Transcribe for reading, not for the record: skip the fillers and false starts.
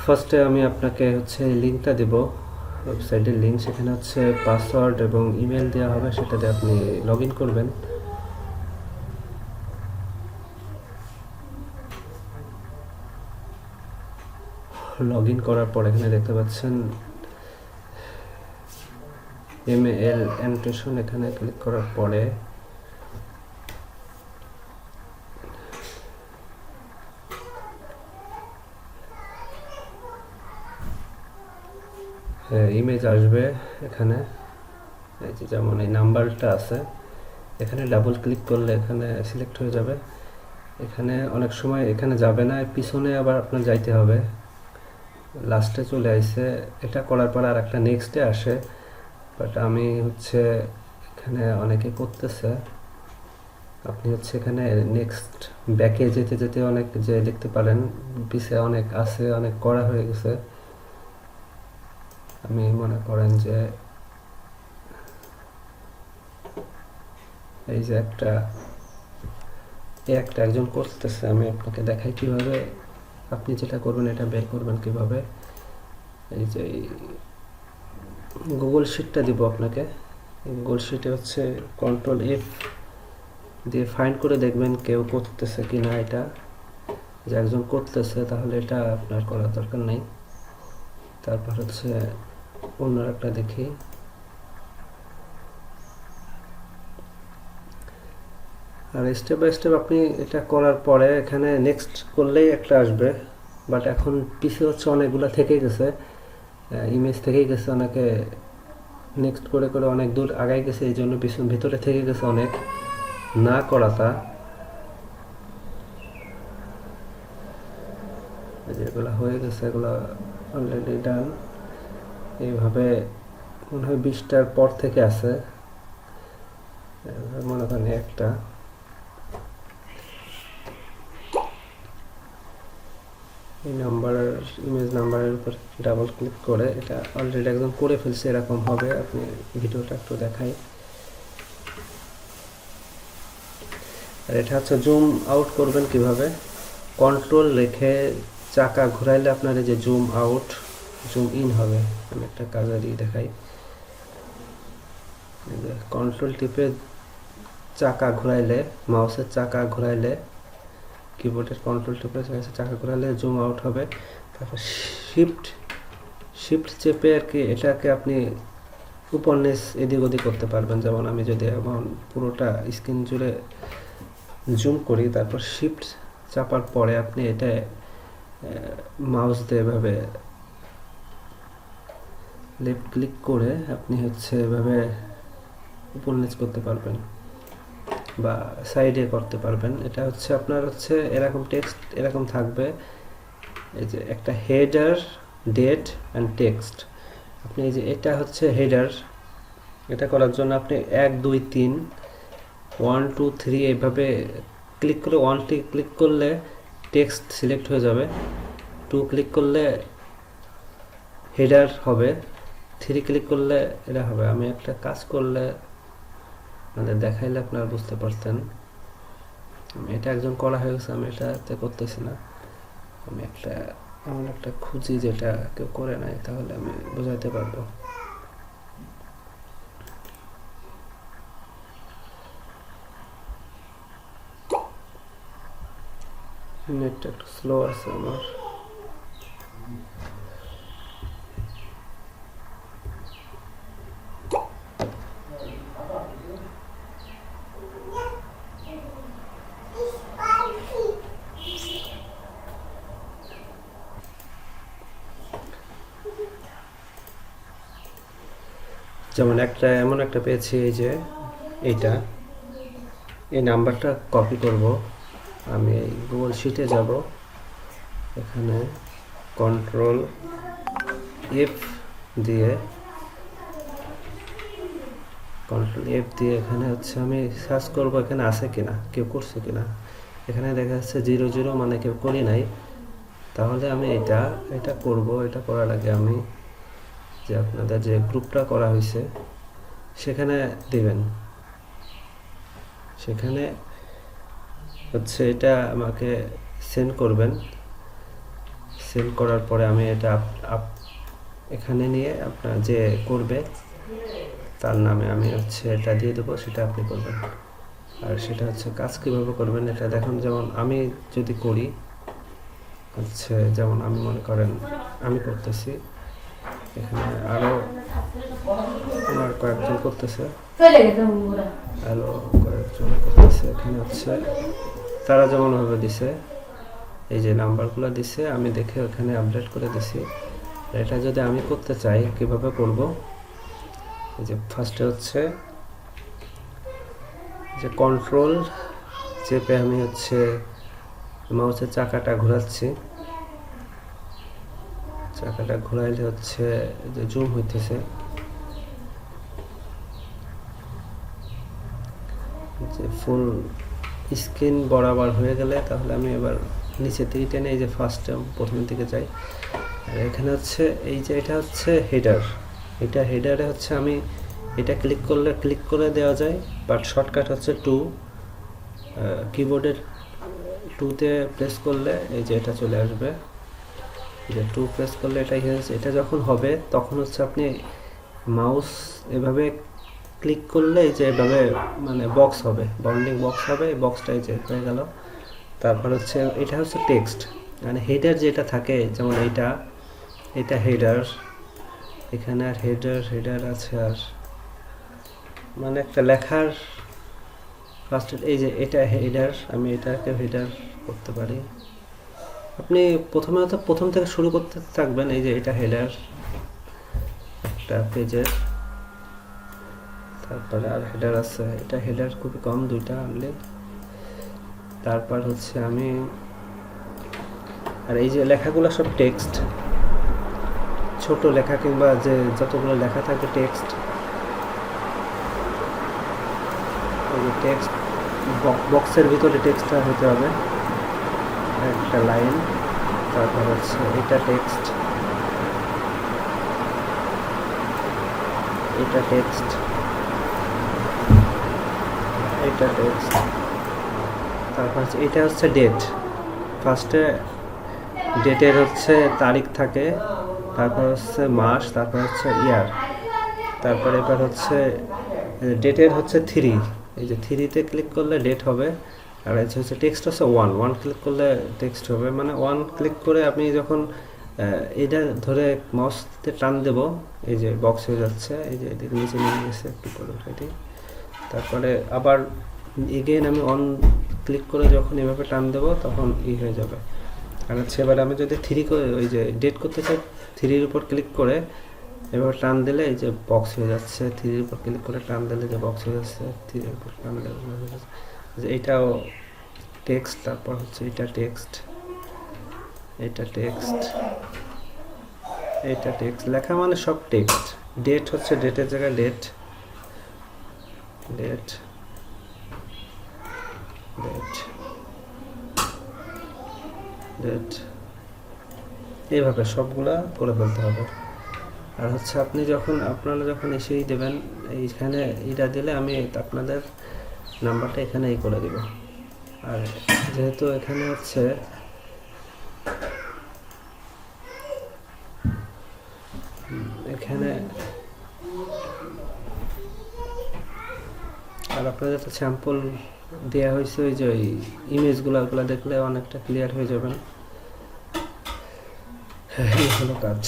ফার্স্টে আমি আপনাকে হচ্ছে লিঙ্কটা দেব, ওয়েবসাইটের লিঙ্ক। সেখানে হচ্ছে পাসওয়ার্ড এবং ইমেল দেওয়া হবে, সেটা দিয়ে আপনি লগ ইন করবেন। লগ ইন করার পর এখানে দেখতে পাচ্ছেন ইমেল অ্যানোটেশন, এখানে ক্লিক করার পরে ইমেজ আসবে। এখানে এই যে যেমন এই নাম্বারটা আছে, এখানে ডাবল ক্লিক করলে এখানে সিলেক্ট হয়ে যাবে। এখানে অনেক সময় এখানে যাবে না, পিছনে আবার আপনার যাইতে হবে, লাস্টে চলে আসছে। এটা করার পর আর একটা নেক্সটে আসে, বাট আমি হচ্ছে এখানে অনেকে করতেছে। আপনি হচ্ছে এখানে নেক্সট ব্যাকে যেতে যেতে অনেক যে দেখতে পারেন পিছে অনেক আছে, অনেক করা হয়ে গেছে। আমি মনে করেন যে এই যে একটা একজন করতেছে, আমি আপনাকে দেখাই কিভাবে আপনি যেটা করবেন এটা বের করবেন কিভাবে। এই যে গুগল শিটটা দিব আপনাকে। গুগল শিটে হচ্ছে কন্ট্রোল এফ দিয়ে ফাইন্ড করে দেখবেন কেউ করতেছে কি না। এটা যে একজন করতেছে, তাহলে এটা আপনার করার দরকার নেই। তারপর হচ্ছে অন্য একটা দেখি। আর স্টেপ বাই স্টেপ আপনি এটা করার পরে এখানে নেক্সট করলেই একটা আসবে, বাট এখন পিছে হচ্ছে অনেকগুলো থেকেই গেছে, ইমেজ থেকেই গেছে, অনেকে নেক্সট করে করে অনেক দূর আগাই গেছে, এই জন্য পিছন ভিতরে থেকে গেছে অনেক না করাটা। যেগুলো হয়ে গেছে এগুলো অলরেডি ডান। এইভাবে মনে হয় 20টার পর থেকে আছে, মনে করেন একটা। এই নাম্বারের ইমেজ নাম্বারের উপর ডাবল ক্লিক করে এটা অলরেডি একদম করে ফেলছে, এরকম হবে। আপনি ভিডিওটা একটু দেখাই। আর এটা হচ্ছে জুম আউট করবেন কিভাবে, কন্ট্রোল রেখে চাকা ঘুরাইলে আপনার এই যে জুম আউট জুম ইন হবে। আমি একটা কাজেরই দেখাই। কন্ট্রোল টিপে চাকা ঘুরাইলে, মাউসের চাকা ঘুরাইলে, কিবোর্ডের কন্ট্রোল টিপে চাকা ঘুরাইলে জুম আউট হবে। তারপর শিফট চেপে আর কি এটাকে আপনি উপর নিচ এদিক ওদিক করতে পারবেন। যেমন আমি যদি এখন পুরোটা স্ক্রিন জুড়ে জুম করি, তারপর শিফট চাপার পরে আপনি এটা মাউস দিয়ে এভাবে লেফট ক্লিক করে আপনি হচ্ছে এভাবে উপর নিচ করতে পারবেন বা সাইডে করতে পারবেন। এটা হচ্ছে আপনার হচ্ছে এরকম টেক্সট এরকম থাকবে, এই যে একটা হেডার, ডেট অ্যান্ড টেক্সট। আপনি এই যে এটা হচ্ছে হেডার, এটা করার জন্য আপনি 1 2 3 1 2 3 এইভাবে ক্লিক করে 1 ক্লিক করলে টেক্সট সিলেক্ট হয়ে যাবে, 2 ক্লিক করলে হেডার হবে, 3 ক্লিক করলে এটা হবে। আমি একটা কাজ করলে আপনাদের দেখাইলে আপনারা বুঝতে পারতেন। এটা একজন করা হয়ে গেছে, আমি এটাতে করতেছি না। আমি এমন একটা খুঁজি যেটা কেউ করে নাই, তাহলে আমি বোঝাতে পারবো। নেটটা একটু স্লো আছে আমার। যেমন এমন একটা পেয়েছি, এই যে এই নাম্বারটা কপি করব। আমি এই গুগল শিটে যাব, এখানে কন্ট্রোল এফ দিয়ে এখানে হচ্ছে আমি সার্চ করব এখানে আছে কিনা, কেউ করছে কিনা। এখানে দেখা যাচ্ছে 00, মানে কেউ করি নাই। তাহলে আমি এটা করব। এটা করার আগে আমি যে আপনাদের যে গ্রুপটা করা হয়েছে সেখানে দিবেন, সেখানে হচ্ছে এটা আমাকে সেন্ড করবেন। সেন্ড করার পরে আমি এটা এখানে নিয়ে আপনার যে করবে তার নামে আমি হচ্ছে এটা দিয়ে দেবো, সেটা আপনি করবেন। আর সেটা হচ্ছে কাজ কীভাবে করবেন এটা দেখুন, যেমন আমি যদি করি হচ্ছে, যেমন আমি মনে করেন আমি করতেছি, এখানে আরও আমার কয়েকজন করতেছে, আরও কয়েকজন করতেছে, এখানে হচ্ছে তারা যেমনভাবে দিছে, এই যে নাম্বারগুলো দিছে আমি দেখে ওখানে আপডেট করে দিছি। এটা যদি আমি করতে চাই কিভাবে করব, এই যে ফার্স্টে হচ্ছে যে কন্ট্রোল চেপে আমি হচ্ছে মাউসের চাকাটা ঘোরাচ্ছি, চাকাটা ঘোরাইলে হচ্ছে যে জুম হইতেছে, যে ফুল স্ক্রিন বরাবর হয়ে গেলে তাহলে আমি এবার নিচের দিকে টেনে এই যে ফার্স্ট প্রথমের দিকে যাই। আর এখানে হচ্ছে এই যে এটা হচ্ছে হেডার, এটা হেডারে হচ্ছে আমি এটা ক্লিক করে দেওয়া যায়, বাট শর্টকাট হচ্ছে 2, কিবোর্ডের 2তে প্রেস করলে এই যে এটা চলে আসবে, যে 2 প্রেস করলে এটাই হয়েছে। এটা যখন হবে তখন হচ্ছে আপনি মাউস এভাবে ক্লিক করলে এই যে এভাবে মানে বক্স হবে, বাউন্ডিং বক্স হবে, এই বক্সটা এই যে হয়ে গেল। তারপর হচ্ছে এটা হচ্ছে টেক্সট, মানে হেডার যেটা থাকে, যেমন এটা হেডার, এখানে আর হেডার আছে, আর মানে একটা লেখার ফার্স্ট এই যে এটা হেডার, আমি এটাকে হেডার করতে পারি। আপনি প্রথম থেকে শুরু করতে থাকবেন, এই যে এটা হেডার একটা পেজের, তারপরে আর হেডার আছে, এটা হেডার খুবই কম, 2টা আনলে। তারপর হচ্ছে আমি আর এই যে লেখাগুলো সব টেক্সট, ছোট লেখা কিংবা যে যতগুলো লেখা থাকে টেক্সট, এই যে টেক্সট বক্সের ভিতরে টেক্সটটা হতে হবে একটা লাইন। তারপর হচ্ছে এটা টেক্সট, এটা টেক্সট, এটা টেক্সট, তারপর হচ্ছে এটা হচ্ছে ডেট, ফার্স্টে ডেটের হচ্ছে তারিখ থাকে, তারপর হচ্ছে মাস, তারপর হচ্ছে ইয়ার, তারপর এবার হচ্ছে ডেটের হচ্ছে 3, এই যে 3তে ক্লিক করলে ডেট হবে। আর হচ্ছে টেক্সট হচ্ছে 1 ক্লিক করলে টেক্সট হবে, মানে 1 ক্লিক করে আপনি যখন এটা ধরে মাউসতে টান দেব, এই যে বক্স হয়ে যাচ্ছে, এই যে এদিকে নিচে নিয়ে গেছে একটু করে এটি। তারপরে আবার এগেইন আমি ক্লিক করে যখন এভাবে টান দেব তখন হয়ে যাবে। আর হচ্ছে এবার আমি যদি 3 করে ওই যে ডেট করতে চাই, 3-র উপর ক্লিক করে এবার টান দিলে এই যে বক্স হয়ে যাচ্ছে, 3-র উপর ক্লিক করে টান দিলে যে বক্স হয়ে যাচ্ছে, 3-র উপর টান দিলে হয়ে যাচ্ছে। এইটাও টেক্সট, তারপর হচ্ছে এটা টেক্সট, এটা টেক্সট, এটা টেক্সট, লেখা মানে সব টেক্সট। ডেট হচ্ছে ডেটের জায়গায় ডেট, ডেট, ডেট, ডেট, এইভাবে সবগুলা করে ফেলতে হবে। আর হচ্ছে আপনারা যখন এসেই দেবেন, এইখানে এটা দিলে আমি আপনাদের নাম্বারটা এখানে করে দিব। আর যেহেতু এখানে হচ্ছে এখানে আর আপনাদের তো স্যাম্পল দেওয়া হয়েছে, ওই যে ওই ইমেজগুলো দেখলে অনেকটা ক্লিয়ার হয়ে যাবেন। এই হলো কাজ।